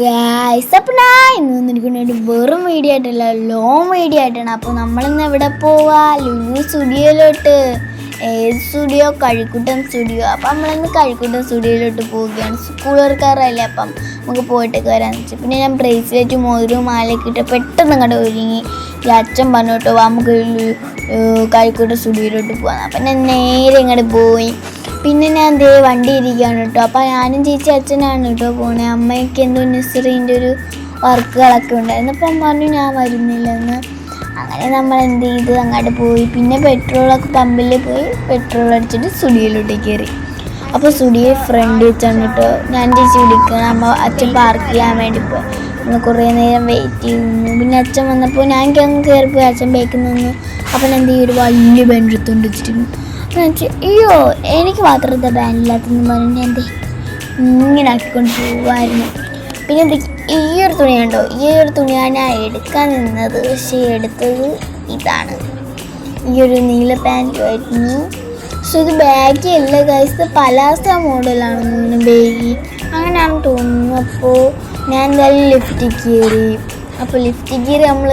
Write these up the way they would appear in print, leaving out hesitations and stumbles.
Guys, അപ്പോൾ ഞാൻ ഇന്ന് വന്നിരിക്കുന്നത് വെറും വീഡിയോ ആയിട്ടല്ല, ലോങ് വീഡിയോ ആയിട്ടാണ്. അപ്പോൾ നമ്മളിന്ന് എവിടെ പോവാ? ലുലു സ്റ്റുഡിയോയിലോട്ട്. ഏത് സ്റ്റുഡിയോ? കഴിക്കുട്ടൻ സ്റ്റുഡിയോ. അപ്പം നമ്മളിന്ന് കഴിക്കുട്ടൻ സ്റ്റുഡിയോയിലോട്ട് പോവുകയാണ്. സ്കൂൾ തുറക്കാറല്ലേ, അപ്പം നമുക്ക് പോയിട്ടൊക്കെ വരാമെന്ന് വെച്ചാൽ. പിന്നെ ഞാൻ ബ്രേസ്ലെറ്റ് മോതിരവും മാലയൊക്കെ ഇട്ട് പെട്ടെന്ന് കണ്ട് ഒരുങ്ങി. അച്ഛൻ പറഞ്ഞു കേട്ടോ, നമുക്ക് കഴിക്കുട്ടൻ സ്റ്റുഡിയോയിലോട്ട് പോകാം. അപ്പം ഞാൻ നേരെ ഇങ്ങോട്ട് പോയി. പിന്നെ ഞാൻ ദേ വണ്ടി ഇരിക്കുകയാണ് കേട്ടോ. അപ്പോൾ ഞാനും ചേച്ചി അച്ഛനാണ് കേട്ടോ പോണേ. അമ്മയ്ക്ക് എന്തോ നഴ്സറീൻ്റെ ഒരു വർക്കുകളൊക്കെ ഉണ്ടായിരുന്നു. അപ്പം പറഞ്ഞു ഞാൻ വരുന്നില്ലെന്ന്. അങ്ങനെ നമ്മൾ എന്ത് ചെയ്തു, അങ്ങോട്ട് പോയി. പിന്നെ പെട്രോളൊക്കെ പമ്പിൽ പോയി പെട്രോൾ അടിച്ചിട്ട് സ്റ്റുഡിയോയിലോട്ട് കയറി. അപ്പോൾ സ്റ്റുഡിയോ ഫ്രണ്ട് വെച്ചാണ് കേട്ടോ ഞാൻ ചേച്ചി വിളിക്കണം. അച്ഛൻ പാർക്ക് ചെയ്യാൻ വേണ്ടി പോയി. നമ്മൾ കുറേ നേരം വെയിറ്റ് ചെയ്യുന്നു. പിന്നെ അച്ഛൻ വന്നപ്പോൾ ഞാൻ കയറിപ്പോയി. അച്ഛൻ ബേക്കിൽ നിന്നു. അപ്പം എന്ത് ചെയ്യും, ഒരു വലിയ ബെൻഡെടുത്തുകൊണ്ട് വെച്ചിരുന്നു. അയ്യോ, എനിക്ക് മാത്രം എന്താ ബാനില്ലാത്തെന്ന് പറഞ്ഞ് ഞാൻ ഇങ്ങനെ ആക്കിക്കൊണ്ട് പോവായിരുന്നു. പിന്നെ ഈ ഒരു തുണി കണ്ടോ, ഈ ഒരു തുണിയാണ് ഞാൻ എടുക്കാൻ നിന്നത്. പക്ഷേ എടുത്തത് ഇതാണ്, ഈ ഒരു നീല പാൻറ്റുമായിരുന്നു. പക്ഷെ ഇത് ബാഗി അല്ല ഗൈസ്, ഇത് പലാസ മോഡലാണ് തോന്നുന്നു, ബാഗി അങ്ങനെയാണ് തോന്നുന്നു. അപ്പോൾ ഞാൻ എന്തായാലും ലിഫ്റ്റിൽ കയറി. അപ്പോൾ ലിഫ്റ്റിൽ കയറി നമ്മൾ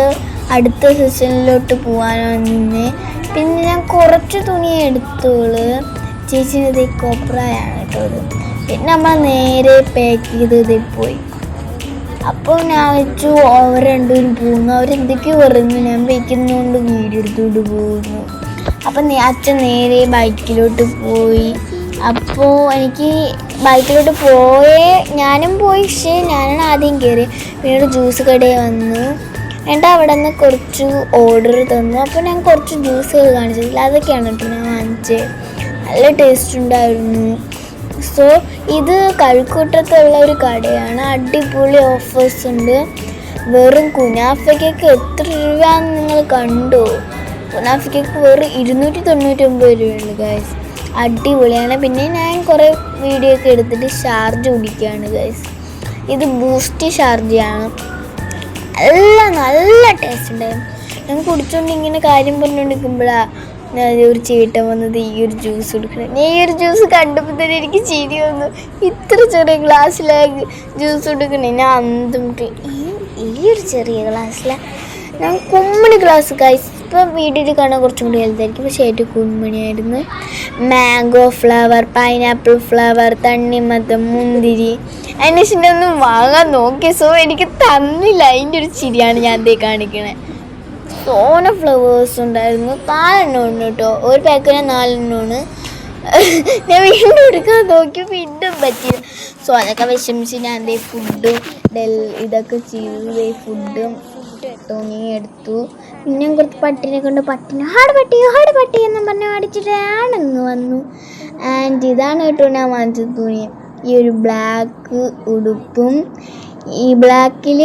അടുത്ത സെഷനിലോട്ട് പോകാനാണ് നിന്നെ. പിന്നെ ഞാൻ കുറച്ച് തുണി എടുത്തോളൂ. ചേച്ചിൻ്റെ കോപ്രയാണ് കേട്ടോ ഇത്. പിന്നെ നമ്മൾ നേരെ പാക്ക് ചെയ്ത് പോയി. അപ്പോൾ ഞാൻ വെച്ചു അവർ രണ്ടുപേരും പോകുന്നു. അവരെന്തൊക്കെയോ പറയുന്നു, ഞാൻ വയ്ക്കുന്നതുകൊണ്ട് വീഡിയോ എടുത്തുകൊണ്ട് പോകുന്നു. അപ്പം അച്ഛൻ നേരെ ബൈക്കിലോട്ട് പോയി. അപ്പോൾ എനിക്ക് ബൈക്കിലോട്ട് ഞാനും പോയി. പക്ഷേ ഞാനാണ് ആദ്യം കയറി. പിന്നീട് ജ്യൂസ് കടയിൽ വന്നു. എന്നിട്ട് അവിടെ നിന്ന് കുറച്ച് ഓർഡർ തന്നു. അപ്പോൾ ഞാൻ കുറച്ച് ജ്യൂസുകൾ കാണിച്ചിട്ടില്ല, അതൊക്കെയാണ് കേട്ടോ ഞാൻ വാങ്ങിച്ചത്. നല്ല ടേസ്റ്റ് ഉണ്ടായിരുന്നു. സോ ഇത് കഴക്കൂട്ടത്തുള്ള ഒരു കടയാണ്. അടിപൊളി ഓഫേഴ്സ് ഉണ്ട്. വെറും കുനാഫയ്ക്കൊക്കെ എത്ര രൂപയാണെന്ന് നിങ്ങൾ കണ്ടോ? കുനാഫയ്ക്കൊക്കെ വെറും 299 രൂപയുണ്ട് ഗൈസ്. അടിപൊളിയാണ്. പിന്നെ ഞാൻ കുറേ വീഡിയോ ഒക്കെ എടുത്തിട്ട് ഷാർജ കുടിക്കുകയാണ് ഗൈസ്. ഇത് ബൂസ്റ്റ് ഷാർജയാണ്. നല്ല ടേസ്റ്റ് ഉണ്ടായിരുന്നു. ഞാൻ കുടിച്ചോണ്ട് ഇങ്ങനെ കാര്യം പറഞ്ഞുകൊണ്ടിരിക്കുമ്പോഴാണ് ഒരു ചേട്ടൻ വന്നത് ഈ ഒരു ജ്യൂസ് കൊടുക്കണം. ഞാൻ ഈ ഒരു ജ്യൂസ് കണ്ടപ്പോൾ തന്നെ എനിക്ക് ചിരി വന്നു. ഇത്ര ചെറിയ ഗ്ലാസ്സിലാണ് ജ്യൂസ് കൊടുക്കണേ. ഞാൻ അന്തം ഈ ഒരു ചെറിയ ഗ്ലാസ്സിലാണ്. ഞാൻ കുമ്മണി ഗ്ലാസ് ഗൈസ്. ഇപ്പം വീഡിയോയിൽ കാണാൻ കുറച്ചും കൂടി വലുതായിരിക്കും, പക്ഷേ ഏറ്റവും കുമ്മണിയായിരുന്നു. മാംഗോ ഫ്ലേവർ, പൈനാപ്പിൾ ഫ്ലേവർ, തണ്ണിമത്തം, മുന്തിരി. അതിന് ശേഷം ഒന്നും വാങ്ങാൻ നോക്കി. സോ എനിക്ക് തന്നില്ല. അതിൻ്റെ ഒരു ചിരിയാണ് ഞാൻ അതേ കാണിക്കണേ. സോന ഫ്ലവേഴ്സ് ഉണ്ടായിരുന്നു. 4 ഉണ്ട് കേട്ടോ. ഒരു പാക്കിന് 4 ഞാൻ വീണ്ടും എടുക്കാൻ നോക്കി, വീണ്ടും പറ്റില്ല. സോ അതൊക്കെ വിഷമിച്ച് ഞാൻ എന്തേ ഫുഡും ഇതൊക്കെ ചെയ്തു. ഫുഡും തുണി എടുത്തു. പിന്നെ കുറച്ച് പട്ടിനെ കൊണ്ട് ഹാട് പട്ടി എന്നും പറഞ്ഞ് അടിച്ചിട്ട് ആണങ്ങ് വന്നു. ആൻഡ് ഇതാണ് കേട്ടോ ഞാൻ വാങ്ങിച്ചത് തുണി. ഈ ഒരു ബ്ലാക്ക് ഉടുപ്പും ഈ ബ്ലാക്കിൽ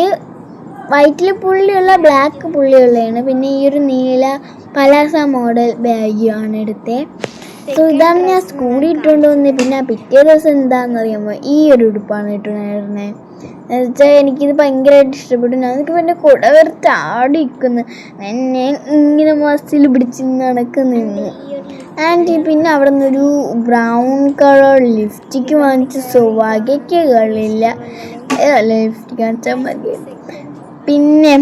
വൈറ്റിൽ പുള്ളിയുള്ള ബ്ലാക്ക് പുള്ളിയുള്ളതാണ്. പിന്നെ ഈ ഒരു നീല പലാസ മോഡൽ ബാഗുമാണ് എടുത്തത്. സോ ഇതാണ് ഞാൻ സ്കൂളിൽ ഇട്ടുകൊണ്ട് വന്നത്. പിന്നെ പിറ്റേ ദിവസം എന്താണെന്നറിയാമോ, ഈ ഒരു ഉടുപ്പാണ് ഇട്ടുണ്ടായിരുന്നത്. എന്നുവെച്ചാൽ എനിക്കിത് ഭയങ്കരമായിട്ട് ഇഷ്ടപ്പെട്ടു. ഞാനൊക്കെ എൻ്റെ കുട വെറുതെ ആടിക്കുന്നു. എന്നെ ഇങ്ങനെ മസിൽ പിടിച്ച് നടക്കുന്നു. ആൻഡ് പിന്നെ അവിടെ നിന്നൊരു ബ്രൗൺ കളർ ലിപ്സ്റ്റിക്ക് വാങ്ങിച്ച്. സൗഭാഗ്യക്ക് കളില്ല, ലിപ്സ്റ്റിക്ക് കാണിച്ചാൽ മതി. പിന്നെ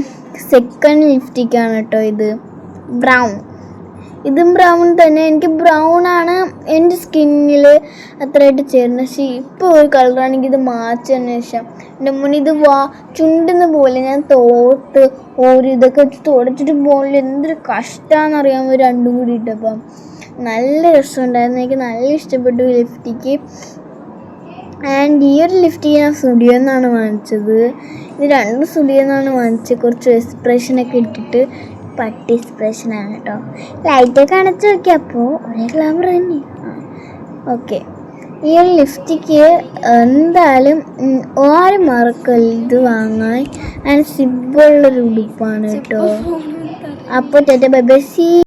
സെക്കൻഡ് ലിപ്സ്റ്റിക്കാണ് കേട്ടോ ഇത്, ബ്രൗൺ. ഇതും ബ്രൗൺ തന്നെ. എനിക്ക് ബ്രൗണാണ് എൻ്റെ സ്കിന്നിൽ അത്രയായിട്ട് ചേരുന്നത്. പക്ഷേ ഇപ്പോൾ ഒരു കളറാണെങ്കിൽ ഇത് മാറ്റാൻ ശേഷം എൻ്റെ മുന്നിൽ ഇത് ചുണ്ടുന്ന പോലെ ഞാൻ ഇതൊക്കെ വെച്ച് തുടച്ചിട്ട് പോലെ എന്തൊരു കഷ്ടമാണെന്നറിയാമോ രണ്ടും കൂടി ഇട്ടപ്പം. നല്ല രസമുണ്ടായിരുന്നു. എനിക്ക് നല്ല ഇഷ്ടപ്പെട്ടു ലിപ്സ്റ്റിക്ക്. ആൻഡ് ഈ ഒരു ലിപ്സ്റ്റിക്ക് ഞാൻ സ്റ്റുഡിയോ നിന്നാണ് വാങ്ങിച്ചത്. ഇത് 2 സ്റ്റുഡിയോ നിന്നാണ് വാങ്ങിച്ചത്. കുറച്ച് എക്സ്പ്രഷനൊക്കെ ഇട്ടിട്ട് പട്ടി എക്സ്പ്രഷനാണ് കേട്ടോ. ലൈറ്റൊക്കെ അണച്ച് നോക്കി. അപ്പോൾ ഒരേ ഗ്ലാമർ തന്നെയാണ്. ഓക്കെ, ഈ ഒരു ലിപ്സ്റ്റിക്ക് എന്തായാലും ആരും മറക്കല്ല ഇത് വാങ്ങാൻ. ആൻഡ് സിബുള്ളൊരു ഉടുപ്പാണ് കേട്ടോ. അപ്പോൾ ബൈ ബൈ.